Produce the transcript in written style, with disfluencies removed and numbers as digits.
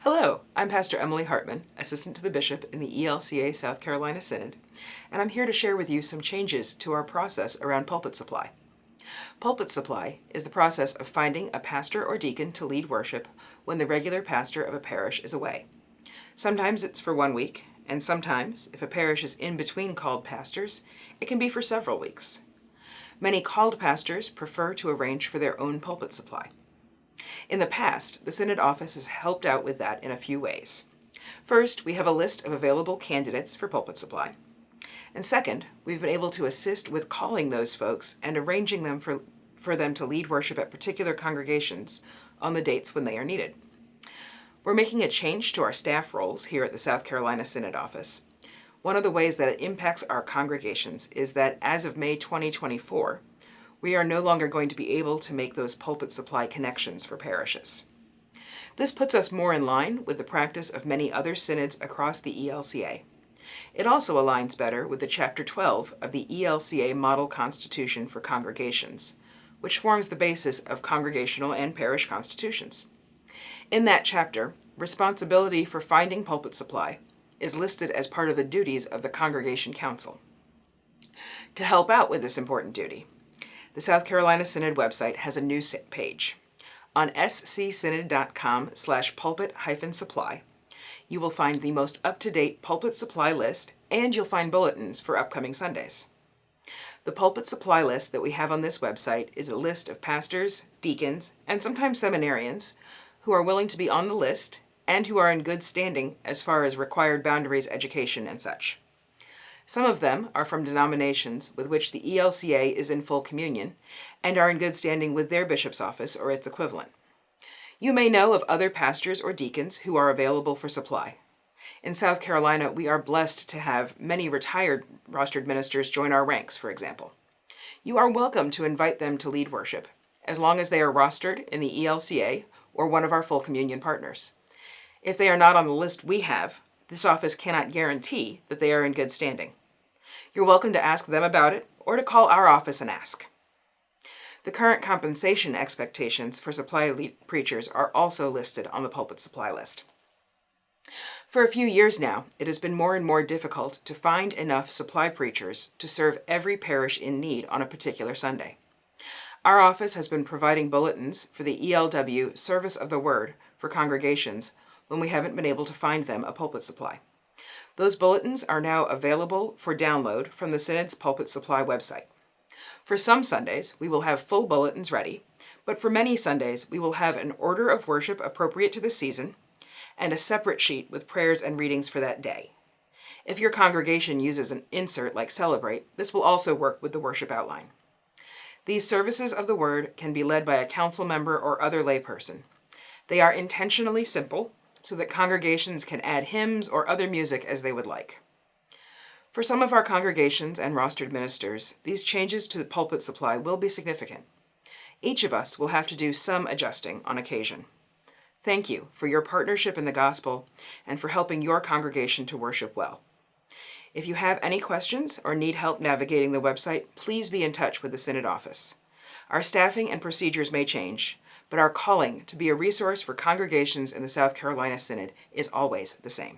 Hello, I'm Pastor Emily Hartmann, Assistant to the Bishop in the ELCA South Carolina Synod, and I'm here to share with you some changes to our process around pulpit supply. Pulpit supply is the process of finding a pastor or deacon to lead worship when the regular pastor of a parish is away. Sometimes it's for 1 week, and sometimes, if a parish is in between called pastors, it can be for several weeks. Many called pastors prefer to arrange for their own pulpit supply. In the past, the Synod office has helped out with that in a few ways. First, we have a list of available candidates for pulpit supply. And second, we've been able to assist with calling those folks and arranging them for them to lead worship at particular congregations on the dates when they are needed. We're making a change to our staff roles here at the South Carolina Synod office. One of the ways that it impacts our congregations is that as of May 2024, we are no longer going to be able to make those pulpit supply connections for parishes. This puts us more in line with the practice of many other synods across the ELCA. It also aligns better with the Chapter 12 of the ELCA Model Constitution for Congregations, which forms the basis of congregational and parish constitutions. In that chapter, responsibility for finding pulpit supply is listed as part of the duties of the Congregation Council. To help out with this important duty, the South Carolina Synod website has a new page. On scsynod.com/pulpit-supply, you will find the most up-to-date pulpit supply list, and you'll find bulletins for upcoming Sundays. The pulpit supply list that we have on this website is a list of pastors, deacons, and sometimes seminarians who are willing to be on the list and who are in good standing as far as required boundaries, education, and such. Some of them are from denominations with which the ELCA is in full communion and are in good standing with their bishop's office or its equivalent. You may know of other pastors or deacons who are available for supply. In South Carolina, we are blessed to have many retired rostered ministers join our ranks, for example. You are welcome to invite them to lead worship, as long as they are rostered in the ELCA or one of our full communion partners. If they are not on the list we have, this office cannot guarantee that they are in good standing. You're welcome to ask them about it or to call our office and ask. The current compensation expectations for supply lead preachers are also listed on the pulpit supply list. For a few years now, it has been more and more difficult to find enough supply preachers to serve every parish in need on a particular Sunday. Our office has been providing bulletins for the ELW Service of the Word for congregations when we haven't been able to find them a pulpit supply. Those bulletins are now available for download from the Synod's Pulpit Supply website. For some Sundays, we will have full bulletins ready, but for many Sundays, we will have an order of worship appropriate to the season and a separate sheet with prayers and readings for that day. If your congregation uses an insert like Celebrate, this will also work with the worship outline. These services of the Word can be led by a council member or other layperson. They are intentionally simple, so that congregations can add hymns or other music as they would like. For some of our congregations and rostered ministers, these changes to the pulpit supply will be significant. Each of us will have to do some adjusting on occasion. Thank you for your partnership in the gospel and for helping your congregation to worship well. If you have any questions or need help navigating the website, please be in touch with the Synod office. Our staffing and procedures may change, but our calling to be a resource for congregations in the South Carolina Synod is always the same.